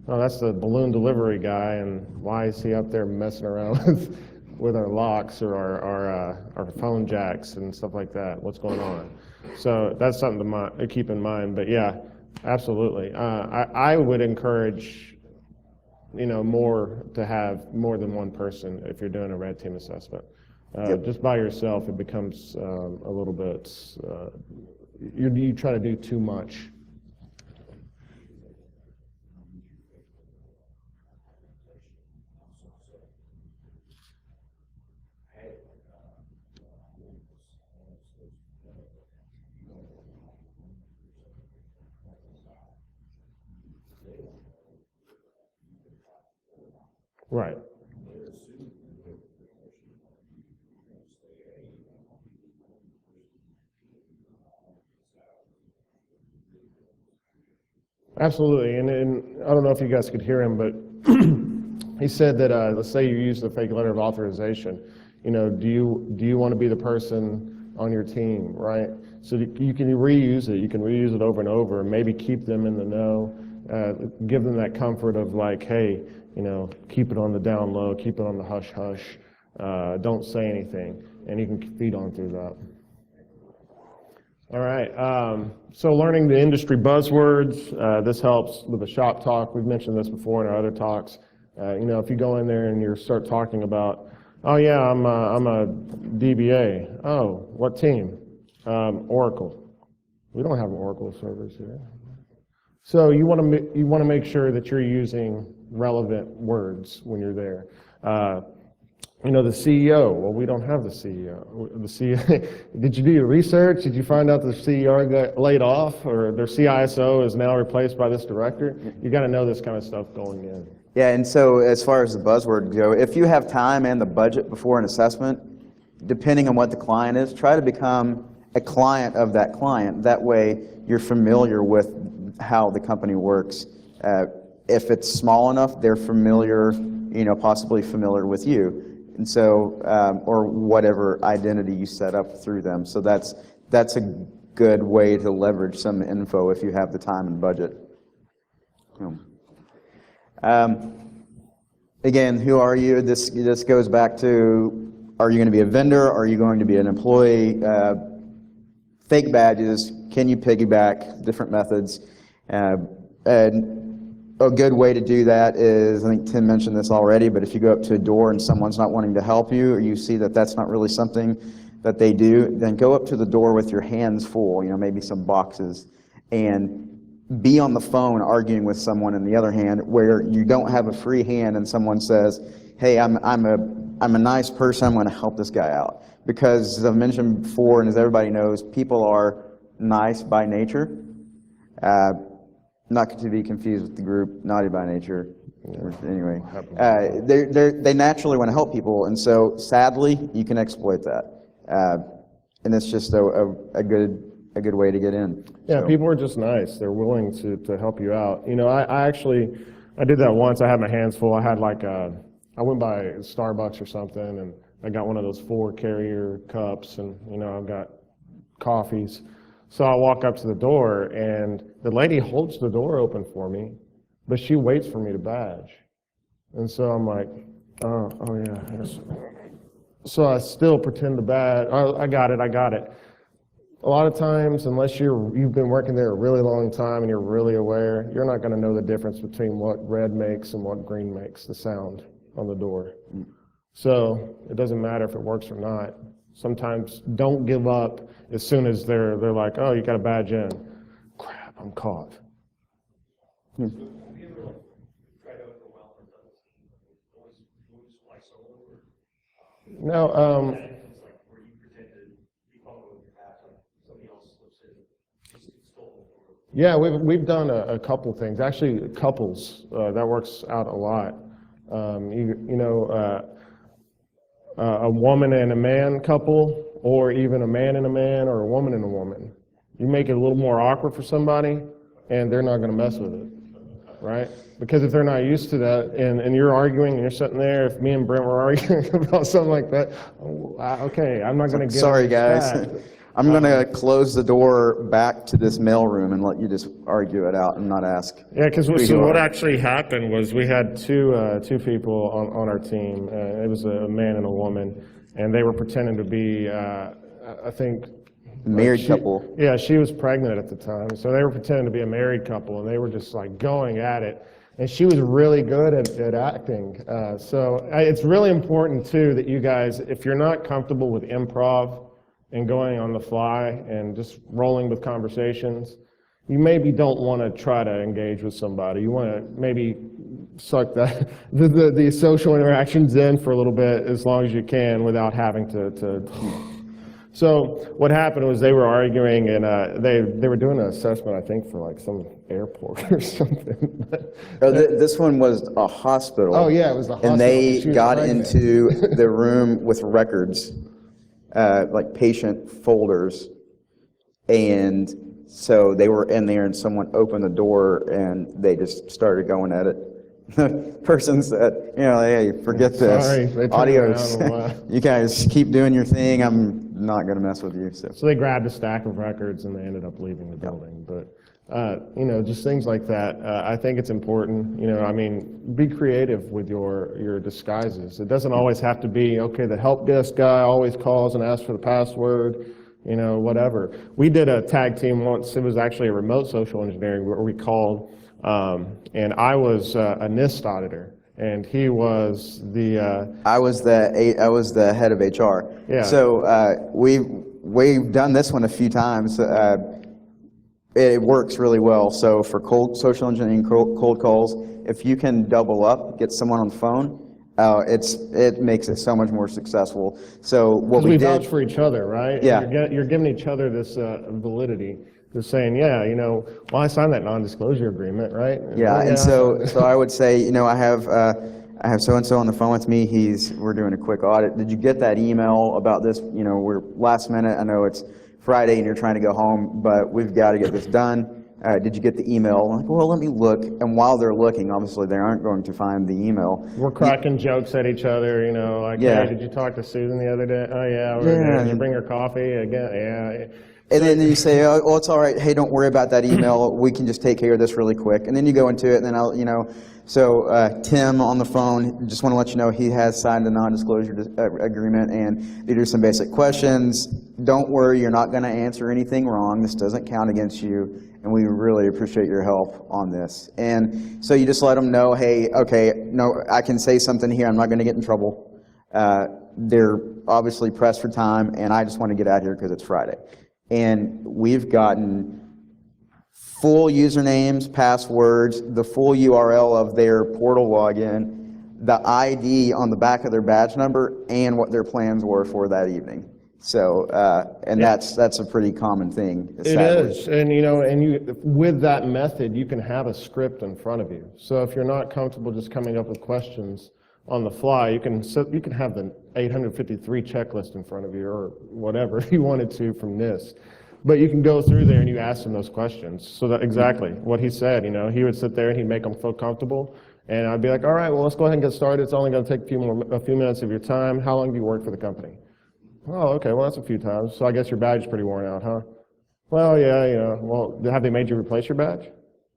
Oh, that's the balloon delivery guy, and why is he up there messing around with our locks or our phone jacks and stuff like that? What's going on? So that's something to keep in mind. But yeah, absolutely. I would encourage, more to have more than one person if you're doing a red team assessment. Just by yourself, it becomes a little bit. You try to do too much. Right. Absolutely, and I don't know if you guys could hear him, but he said that let's say you use the fake letter of authorization. Do you want to be the person on your team, right? So you can reuse it. You can reuse it over and over. Maybe keep them in the know. Give them that comfort of like, hey, keep it on the down low, keep it on the hush hush. Don't say anything, and you can feed on through that. All right, so learning the industry buzzwords, this helps with the shop talk. We've mentioned this before in our other talks. If you go in there and you start talking about, oh yeah, I'm a DBA. Oh, what team? Oracle. We don't have Oracle servers here. So you want to make sure that you're using relevant words when you're there. The CEO, well, we don't have the CEO. The CEO, did you do your research? Did you find out the CEO got laid off or their CISO is now replaced by this director? You got to know this kind of stuff going in. Yeah, and so as far as the buzzword go, if you have time and the budget before an assessment, depending on what the client is, try to become a client of that client. That way you're familiar with how the company works. If it's small enough, they're familiar, possibly familiar with you. And so, or whatever identity you set up through them. So that's a good way to leverage some info if you have the time and budget. Again, who are you? This goes back to, are you going to be a vendor? Are you going to be an employee? Fake badges, can you piggyback, different methods. And a good way to do that is, I think Tim mentioned this already, but if you go up to a door and someone's not wanting to help you, or you see that that's not really something that they do, then go up to the door with your hands full, maybe some boxes, and be on the phone arguing with someone in the other hand where you don't have a free hand and someone says, hey, I'm a nice person, I'm going to help this guy out. Because as I've mentioned before, and as everybody knows, people are nice by nature. Not to be confused with the group naughty by nature. Anyway, they naturally want to help people, and so sadly, you can exploit that, and it's just a good way to get in. Yeah, so. People are just nice. They're willing to help you out. I did that once. I had my hands full. I went by Starbucks or something, and I got one of those 4 carrier cups, and I've got coffees. So I walk up to the door, and the lady holds the door open for me, but she waits for me to badge. And so I'm like, oh yeah. Yes. So I still pretend to badge. Oh, I got it. A lot of times, unless you've been working there a really long time and you're really aware, you're not going to know the difference between what red makes and what green makes, the sound on the door. So it doesn't matter if it works or not. Sometimes don't give up as soon as they're like, oh, you got a badge in. Crap, I'm caught. Have you ever tried to overwhelm or always splice over? No, It's like where you pretend to be following your path, like somebody else slips in, just stole it. yeah, we've done a couple things. Actually, couples, that works out a lot. A woman and a man couple, or even a man and a man, or a woman and a woman. You make it a little more awkward for somebody, and they're not going to mess with it. right? Because if they're not used to that, and you're arguing and you're sitting there, if me and Brent were arguing about something like that, okay, I'm not going to get Sorry, on guys. that. I'm going to close the door back to this mailroom and let you just argue it out and not ask. Yeah, because who so you what are. actually happened was we had two people on our team. It was a man and a woman, and they were pretending to be, I think, Married couple. Yeah, she was pregnant at the time, so they were pretending to be a married couple, and they were just like going at it. And she was really good at acting. It's really important too that you guys, if you're not comfortable with improv and going on the fly and just rolling with conversations, you maybe don't want to try to engage with somebody. You want to maybe suck the social interactions in for a little bit as long as you can without having to. So what happened was they were arguing, and they were doing an assessment, I think, for like some airport or something. This one was a hospital. Oh yeah, it was the hospital. And they She was got pregnant. into the room with records, like patient folders, and so they were in there, and someone opened the door, and they just started going at it. The person said, hey, forget this. Sorry, they turned Adios. around and left. You guys keep doing your thing. I'm not going to mess with you. So they grabbed a stack of records and they ended up leaving the building. But, just things like that. I think it's important, be creative with your disguises. It doesn't always have to be, okay, the help desk guy always calls and asks for the password, whatever. We did a tag team once. It was actually a remote social engineering where we called, and I was a NIST auditor. And he was the. I was the head of HR. Yeah. So we've done this one a few times. It works really well. So for social engineering cold calls, if you can double up, get someone on the phone, it makes it so much more successful. So what we vouch did for each other, right? Yeah. You're giving each other this validity. Just saying, yeah, well, I signed that non-disclosure agreement, right? Yeah, Oh, and so I would say, I have so and so on the phone with me. We're doing a quick audit. Did you get that email about this? We're last minute. I know it's Friday and you're trying to go home, but we've got to get this done. Did you get the email? I'm like, well, let me look. And while they're looking, obviously they aren't going to find the email. We're cracking jokes at each other, like, Yeah. hey, did you talk to Susan the other day? Oh yeah, Yeah. Did you bring her coffee again? Yeah. And then you say, oh, it's all right. Hey, don't worry about that email. We can just take care of this really quick. And then you go into it, and then so Tim on the phone, just want to let you know he has signed a non-disclosure agreement, and they do some basic questions. Don't worry, you're not going to answer anything wrong. This doesn't count against you, and we really appreciate your help on this. And so you just let them know, hey, okay, no, I can say something here. I'm not going to get in trouble. They're obviously pressed for time, and I just want to get out here because it's Friday. And we've gotten full usernames, passwords, the full URL of their portal login, the ID on the back of their badge number, and what their plans were for that evening. So, and that's a pretty common thing. It is, and with that method, you can have a script in front of you. So if you're not comfortable just coming up with questions on the fly, you can have the 853 checklist in front of you, or whatever you wanted to from this. But you can go through there and you ask them those questions. So that exactly what he said, he would sit there and he'd make them feel comfortable. And I'd be like, all right, well, let's go ahead and get started. It's only going to take a few minutes of your time. How long do you work for the company? Oh, okay, well, that's a few times. So I guess your badge is pretty worn out, huh? Well, yeah, well, have they made you replace your badge?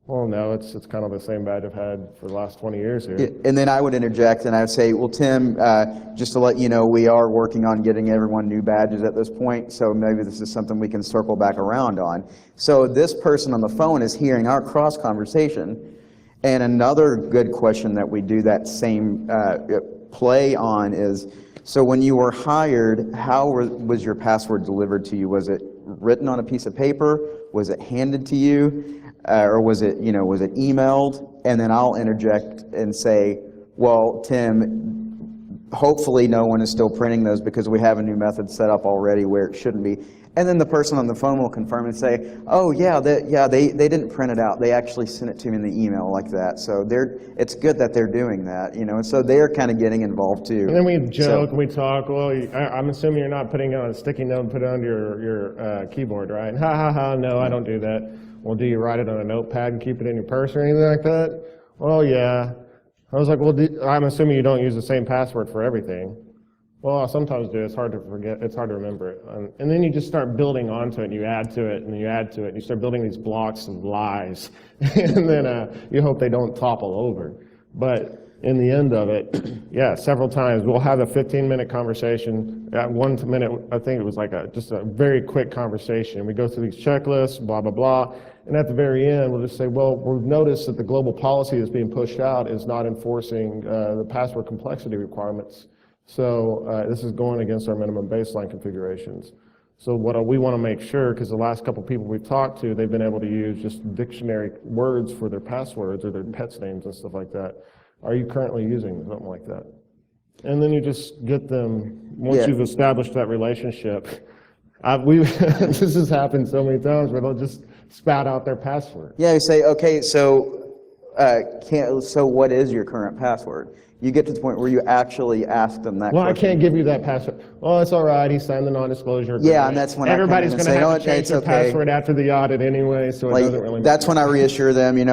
Well, no, it's kind of the same badge I've had for the last 20 years here. And then I would interject and I would say, well, Tim, just to let you know, we are working on getting everyone new badges at this point, so maybe this is something we can circle back around on. So this person on the phone is hearing our cross conversation. And another good question that we do that same play on is, so when you were hired, how was your password delivered to you? Was it written on a piece of paper? Was it handed to you? Or was it emailed? And then I'll interject and say, well, Tim, hopefully no one is still printing those because we have a new method set up already where it shouldn't be. And then the person on the phone will confirm and say, oh yeah, they didn't print it out. They actually sent it to me in the email like that. So it's good that they're doing that, and so they're kind of getting involved too. And then we joke and we talk, well, I'm assuming you're not putting on a sticky note and put it on your keyboard, right? Ha ha ha, no, I don't do that. Well, do you write it on a notepad and keep it in your purse or anything like that? Well, yeah. I was like, well, I'm assuming you don't use the same password for everything. Well, I sometimes do. It's hard to forget. It's hard to remember it. And then you just start building onto it, and you add to it, and you add to it, and you start building these blocks of lies. And then you hope they don't topple over. But in the end of it, yeah, several times we'll have a 15-minute conversation. At 1 minute, I think it was like just a very quick conversation. We go through these checklists, blah, blah, blah. And at the very end, we'll just say, well, we've noticed that the global policy that's being pushed out is not enforcing the password complexity requirements. So this is going against our minimum baseline configurations. So what we want to make sure, because the last couple people we've talked to, they've been able to use just dictionary words for their passwords or their pets' names and stuff like that. Are you currently using something like that? And then you just get them, once you've established that relationship, this has happened so many times where they'll just spout out their password. Yeah, you say, okay, so what is your current password? You get to the point where you actually ask them that Well, question. I can't give you that password. Oh, it's all right. He signed the non-disclosure agreement. Yeah, and that's when everybody's I going come in to and have to change their password after the audit anyway, so it doesn't really matter. That's when I reassure them, you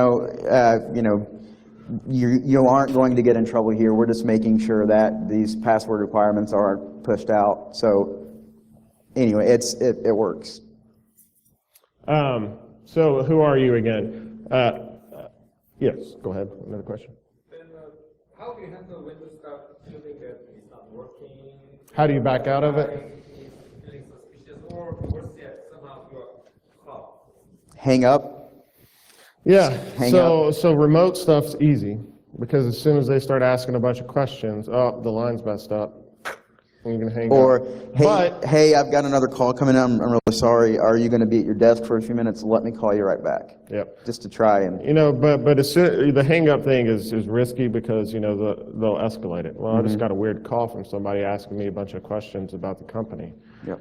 aren't going to get in trouble here. We're just making sure that these password requirements aren't pushed out. So anyway, it works. So who are you again? Yes, go ahead. Another question. Then how do you handle when you start feeling that it's not working? How do you back out of it? Feeling suspicious, or worse yet, somehow you are caught. Hang up. Yeah, Hang so remote stuff's easy, because as soon as they start asking a bunch of questions, oh, the line's messed up, and you're gonna hang Or, up. hey, I've got another call coming in. I'm really sorry. Are you going to be at your desk for a few minutes? Let me call you right back. Yep. Just to try and. But as soon, the hang up thing is risky because, they'll escalate it. Well, I just got a weird call from somebody asking me a bunch of questions about the company. Yep.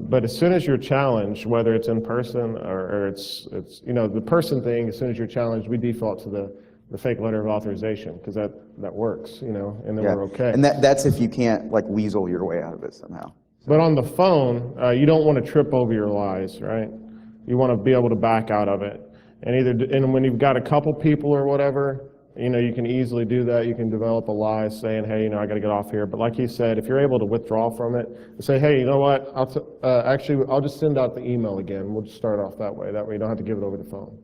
But as soon as you're challenged, whether it's in person or it's the person thing, as soon as you're challenged, we default to the fake letter of authorization, because that works, and then we're okay. And that's if you can't weasel your way out of it somehow. But on the phone, you don't want to trip over your lies, right? You want to be able to back out of it. And when you've got a couple people or whatever, you can easily do that. You can develop a lie saying, hey, I got to get off here. But like he said, if you're able to withdraw from it, say, hey, you know what? I'll just send out the email again. We'll just start off that way. That way you don't have to give it over the phone.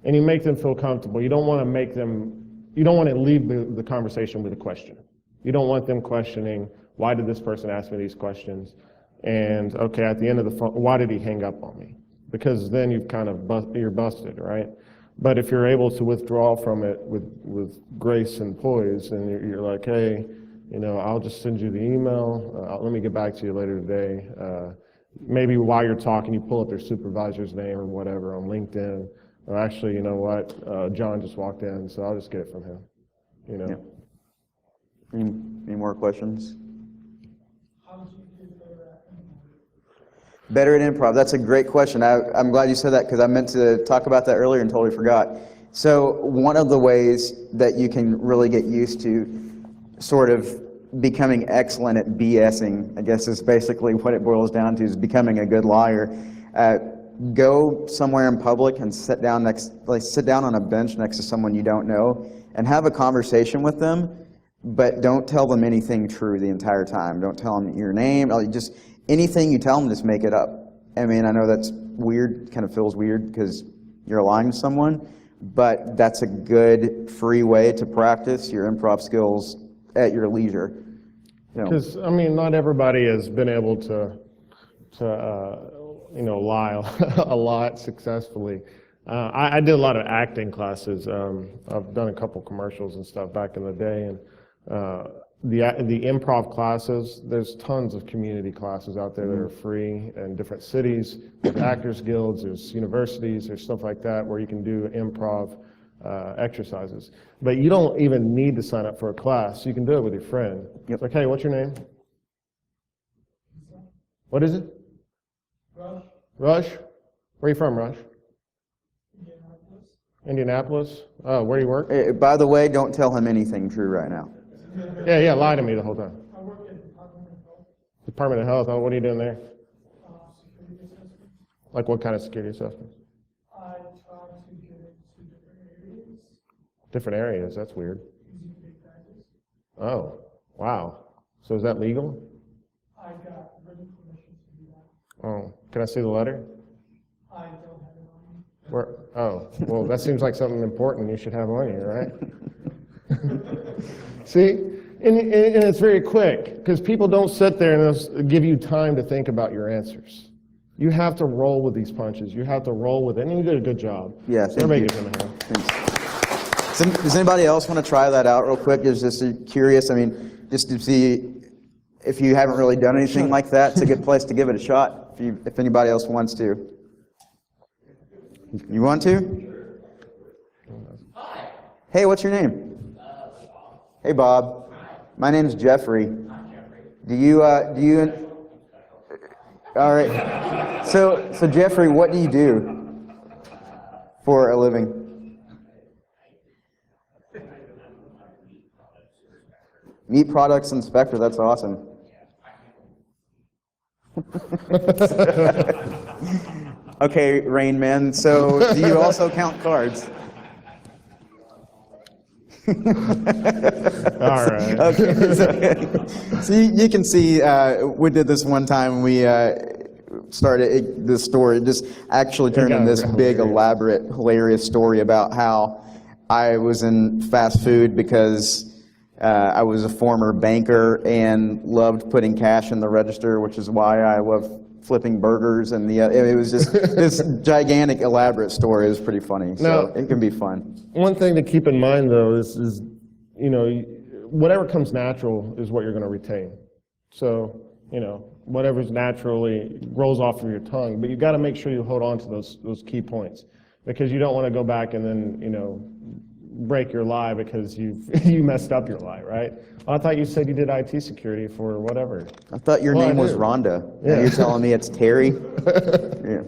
And you make them feel comfortable. You don't want to leave the conversation with a question. You don't want them questioning, why did this person ask me these questions? And okay, at the end of the phone, why did he hang up on me? Because then you've you're busted, right? But if you're able to withdraw from it with grace and poise, and you're like, hey, I'll just send you the email. Let me get back to you later today. Maybe while you're talking, you pull up their supervisor's name or whatever on LinkedIn. Or actually, you know what? John just walked in, so I'll just get it from him. Yep. Any more questions? How would you do Better at improv. That's a great question. I'm glad you said that, because I meant to talk about that earlier and totally forgot. So one of the ways that you can really get used to sort of becoming excellent at BSing, I guess is basically what it boils down to, is becoming a good liar. Go somewhere in public and sit down on a bench next to someone you don't know and have a conversation with them, but don't tell them anything true the entire time. Don't tell them your name. Just anything you tell them, just make it up. I mean, I know that's weird, kind of feels weird because you're lying to someone, but that's a good free way to practice your improv skills at your leisure. Because, not everybody has been able to lie a lot successfully. I did a lot of acting classes. I've done a couple commercials and stuff back in the day, and the improv classes, there's tons of community classes out there that are free in different cities. There's actors guilds, there's universities, there's stuff like that where you can do improv exercises. But you don't even need to sign up for a class. You can do it with your friend. Yep. It's like, hey, what's your name? What is it? Rush? Where are you from, Rush? Indianapolis? Oh, where do you work? By the way, don't tell him anything true right now. Yeah, lie to me the whole time. I work at the Department of Health, Department of Health, oh, what are you doing there? security assessment. Like what kind of security assessments? I different areas. That's weird. Oh, wow. So is that legal? I got written permission to do that. Oh, can I see the letter? I don't have it on me. Where? Oh, well, that seems like something important you should have on you, right? See, and it's very quick because people don't sit there and they'll give you time to think about your answers. You have to roll with these punches. You have to roll with it, and you did a good job. Yeah, So thank everybody you. gives him a hand. Thanks. Does anybody else want to try that out real quick? Is just curious, I mean, just to see if you haven't really done anything like that, it's a good place to give it a shot if anybody else wants to. You want to? Hey, what's your name? Hey, Bob. My name's Jeffrey. Do you, all right. So Jeffrey, what do you do for a living? Meat products inspector, that's awesome. Okay, Rain Man, so do you also count cards? All right. Okay. So you can see, we did this one time. We started this story. It just actually turned into this big, elaborate, hilarious story about how I was in fast food because I was a former banker and loved putting cash in the register, which is why I love flipping burgers. And it was just this gigantic, elaborate story. It was pretty funny. So it can be fun. One thing to keep in mind, though, is you know, whatever comes natural is what you're going to retain. So, you know, whatever's naturally rolls off of your tongue, but you got to make sure you hold on to those key points, because you don't want to go back and then, you know, break your lie because you messed up your lie, right? Well, I thought you said you did IT security for whatever. I thought your name was Rhonda. Now you're telling me it's Terry? Yeah.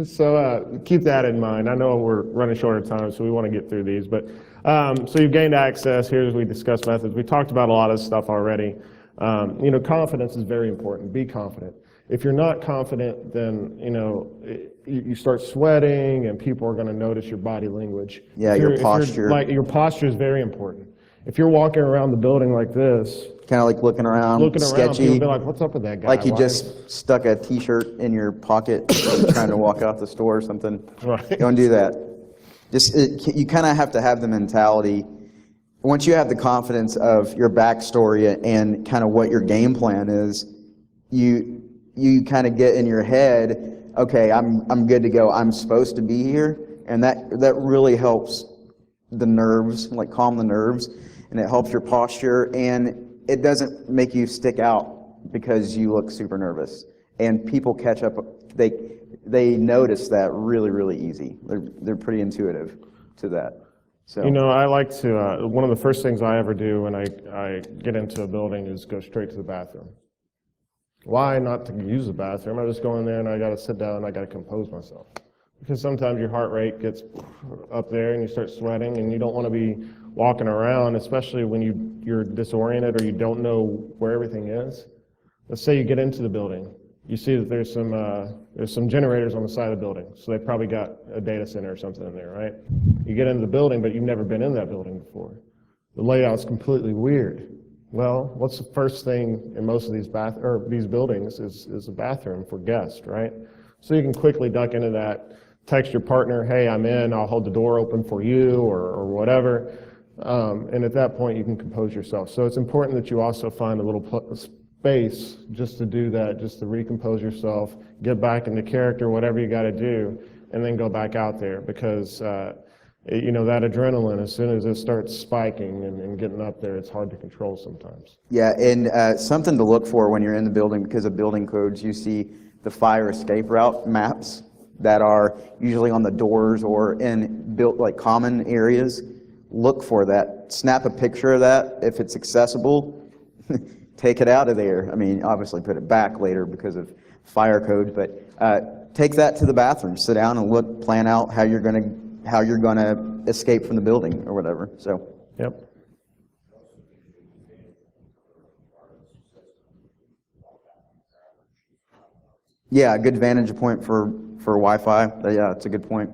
So keep that in mind. I know we're running short of time, so we want to get through these. But so you've gained access. Here's we discussed methods. We talked about a lot of this stuff already. You know, confidence is very important. Be confident. If you're not confident, then you know you start sweating, and people are going to notice your body language. Yeah, your posture. Like your posture is very important. If you're walking around the building like this, kind of like looking around, people sketchy, be like, "What's up with that guy?" like you just stuck a T-shirt in your pocket and trying to walk out the store or something. Right. Don't do that. You kind of have to have the mentality. Once you have the confidence of your backstory and kind of what your game plan is, you kind of get in your head, okay, I'm good to go. I'm supposed to be here, and that really helps the nerves, like calm the nerves, and it helps your posture, and it doesn't make you stick out because you look super nervous. And people catch up. They notice that really, really easy. They're pretty intuitive to that. So you know, I like to. One of the first things I ever do when I get into a building is go straight to the bathroom. Why not to use the bathroom? I just go in there and I got to sit down and I got to compose myself. Because sometimes your heart rate gets up there and you start sweating, and you don't want to be walking around, especially when you're disoriented or you don't know where everything is. Let's say you get into the building. You see that there's some generators on the side of the building, so they probably got a data center or something in there, right? You get into the building, but you've never been in that building before. The layout's completely weird. Well, what's the first thing in most of these these buildings is a bathroom for guests, right? So you can quickly duck into that, text your partner, hey, I'm in, I'll hold the door open for you, or whatever. And at that point, you can compose yourself. So it's important that you also find a little space just to do that, just to recompose yourself, get back into character, whatever you got to do, and then go back out there, because you know, that adrenaline, as soon as it starts spiking and getting up there, it's hard to control sometimes. yeah, and something to look for when you're in the building, because of building codes, you see the fire escape route maps that are usually on the doors or in built like common areas. Look for that. Snap a picture of that if it's accessible. Take it out of there. I mean, obviously put it back later because of fire codes, but take that to the bathroom. Sit down and look, plan out how you're gonna escape from the building or whatever. So. Yep. Yeah, a good vantage point for Wi-Fi. Yeah, it's a good point.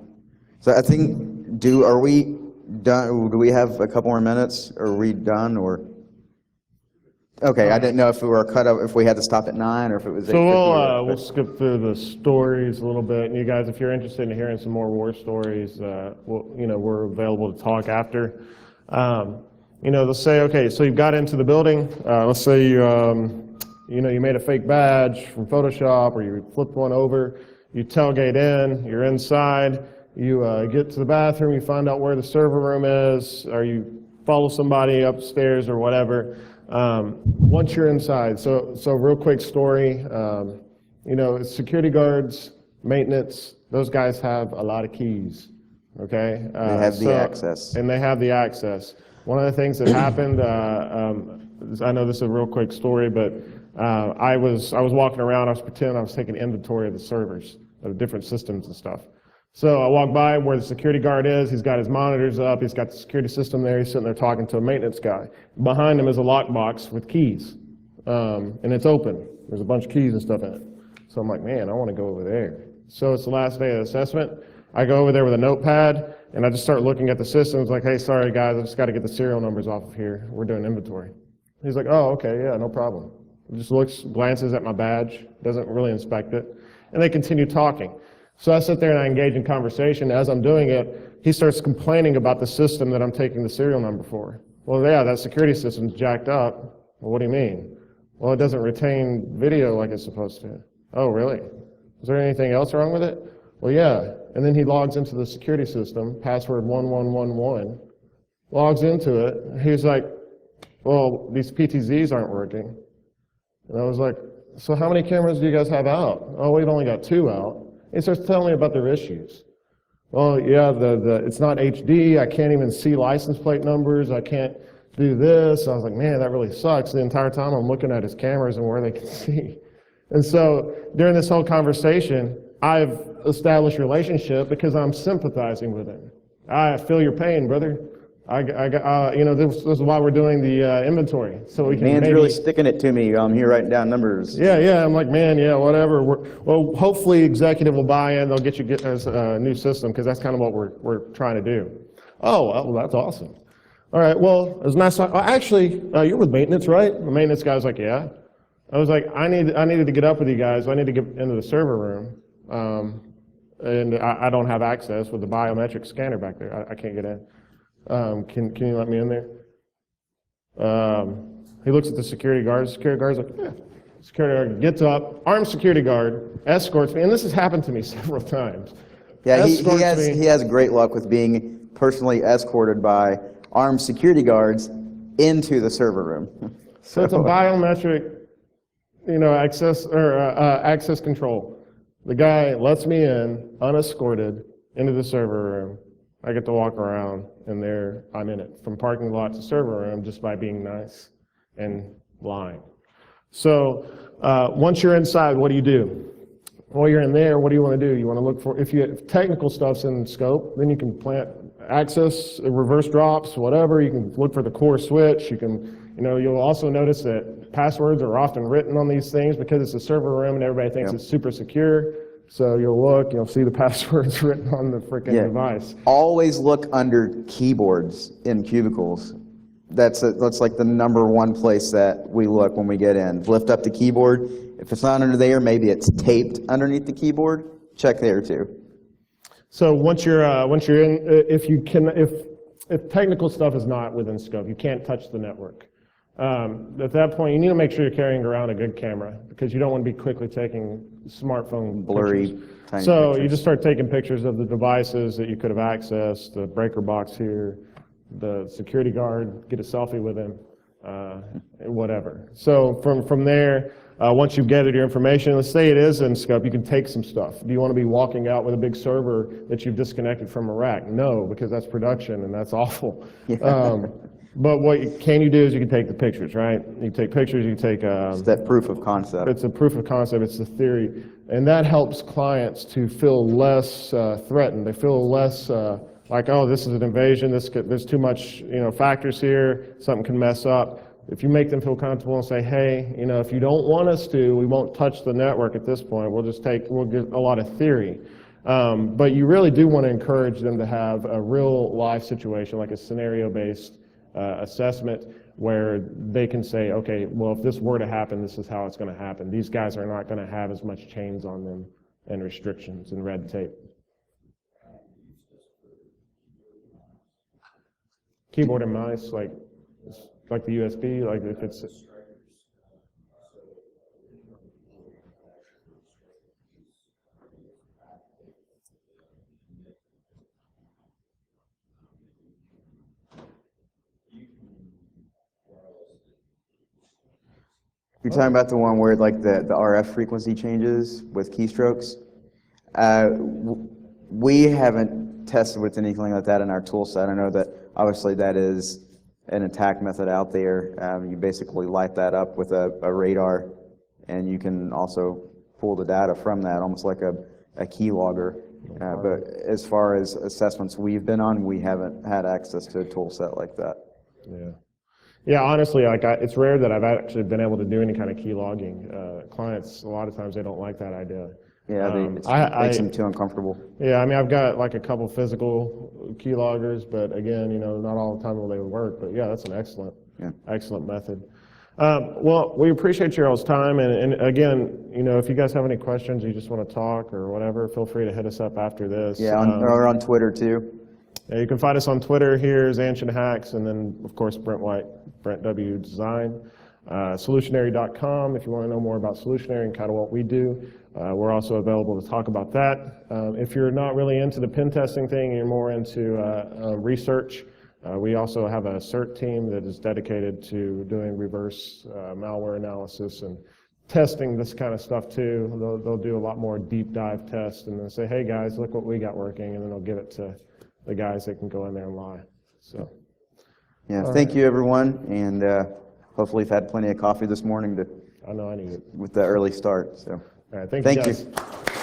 So I think, are we done, do we have a couple more minutes? Are we done, or? Okay, I didn't know if we were cut up, if we had to stop at 9, or if it was 8:50. So we'll skip through the stories a little bit, and you guys, if you're interested in hearing some more war stories, we're available to talk after. They'll say, okay, so you've got into the building. Let's say you made a fake badge from Photoshop, or you flipped one over. You tailgate in. You're inside. You get to the bathroom. You find out where the server room is, or you follow somebody upstairs or whatever. Once you're inside, so real quick story, security guards, maintenance, those guys have a lot of keys, okay? They have the access. And they have the access. One of the things that happened, I know this is a real quick story, but I was walking around, I was pretending I was taking inventory of the servers, of different systems and stuff. So I walk by where the security guard is, he's got his monitors up, he's got the security system there, he's sitting there talking to a maintenance guy. Behind him is a lockbox with keys, and it's open. There's a bunch of keys and stuff in it. So I'm like, man, I want to go over there. So it's the last day of the assessment. I go over there with a notepad, and I just start looking at the systems like, hey, sorry guys, I just got to get the serial numbers off of here. We're doing inventory. He's like, oh, okay, yeah, no problem. He just looks, glances at my badge, doesn't really inspect it, and they continue talking. So I sit there and I engage in conversation. As I'm doing it, he starts complaining about the system that I'm taking the serial number for. Well, yeah, that security system's jacked up. Well, what do you mean? Well, it doesn't retain video like it's supposed to. Oh, really? Is there anything else wrong with it? Well, yeah. And then he logs into the security system, password 1111, logs into it. He's like, well, these PTZs aren't working. And I was like, so how many cameras do you guys have out? Oh, we've only got 2 out. He starts telling me about their issues. Well, yeah, it's not HD. I can't even see license plate numbers. I can't do this. I was like, man, that really sucks. The entire time I'm looking at his cameras and where they can see. And so during this whole conversation, I've established a relationship because I'm sympathizing with him. I feel your pain, brother. This is why we're doing the inventory. So we can Man's really sticking it to me. I'm here writing down numbers. Yeah. I'm like, man, yeah, whatever. Well, hopefully executive will buy in. They'll get you a new system because that's kind of what we're trying to do. Oh, well, that's awesome. All right, well, it was nice. Actually, you're with maintenance, right? The maintenance guy was like, yeah. I was like, I needed to get up with you guys. I need to get into the server room. And I don't have access with the biometric scanner back there. I can't get in. Can you let me in there? He looks at the security guard. The security guard's like, yeah. Security guard gets up, armed security guard, escorts me, and this has happened to me several times. Yeah, he has great luck with being personally escorted by armed security guards into the server room. So it's a biometric, access control. The guy lets me in, unescorted, into the server room. I get to walk around, and there I'm in it, from parking lot to server room, just by being nice and lying. So once you're inside, what do you do? While you're in there, what do you want to do? You want to look for, if technical stuff's in scope, then you can plant access, reverse drops, whatever. You can look for the core switch. You can, you'll also notice that passwords are often written on these things because it's a server room and everybody thinks it's super secure. So you'll look, you'll see the passwords written on the freaking device. Always look under keyboards in cubicles. That's like the #1 place that we look when we get in. Lift up the keyboard. If it's not under there, maybe it's taped underneath the keyboard. Check there too. So once you're in, if technical stuff is not within scope, you can't touch the network. At that point, you need to make sure you're carrying around a good camera because you don't want to be quickly taking smartphone blurry, pictures. tiny So pictures. you just start taking pictures of the devices that you could have accessed, the breaker box here, the security guard, get a selfie with him, whatever. So from there, once you've gathered your information, let's say it is in scope, you can take some stuff. Do you want to be walking out with a big server that you've disconnected from a rack? No, because that's production and that's awful. Yeah. But what you can do is you can take the pictures, right? You can take pictures, you can take... It's that proof of concept. It's a proof of concept, it's the theory. And that helps clients to feel less threatened. They feel less like, oh, this is an invasion, there's too much factors here, something can mess up. If you make them feel comfortable and say, hey, if you don't want us to, we won't touch the network at this point, we'll get a lot of theory. But you really do want to encourage them to have a real life situation, like a scenario-based assessment, where they can say, okay, well, if this were to happen, this is how it's going to happen. These guys are not going to have as much chains on them and restrictions and red tape. Keyboard and mouse, like the USB, like if it's. You're talking about the one where like the RF frequency changes with keystrokes. We haven't tested with anything like that in our tool set. I know that obviously that is an attack method out there. You basically light that up with a radar, and you can also pull the data from that, almost like a key logger. But as far as assessments we've been on, we haven't had access to a tool set like that. Yeah. Yeah, honestly, it's rare that I've actually been able to do any kind of key logging. Clients, a lot of times, they don't like that idea. Yeah, it makes them too uncomfortable. Yeah, I mean, I've got like a couple physical key loggers, but again, not all the time will they work. But yeah, that's an excellent method. Well, we appreciate your all's time, and again, if you guys have any questions, you just want to talk or whatever, feel free to hit us up after this. Yeah, or on Twitter too. Yeah, you can find us on Twitter. Here's Anshin Hacks, and then of course Brent White, Brent W Design. Solutionary.com if you want to know more about Solutionary and kind of what we do. We're also available to talk about that. If you're not really into the pen testing thing, you're more into research. We also have a CERT team that is dedicated to doing reverse malware analysis and testing this kind of stuff too. They'll do a lot more deep dive tests and then say, hey guys, look what we got working, and then they'll give it to the guys that can go in there and lie. So, yeah, thank you everyone, and hopefully you've had plenty of coffee this morning I know I need it with the early start. So, all right, thank you guys. you.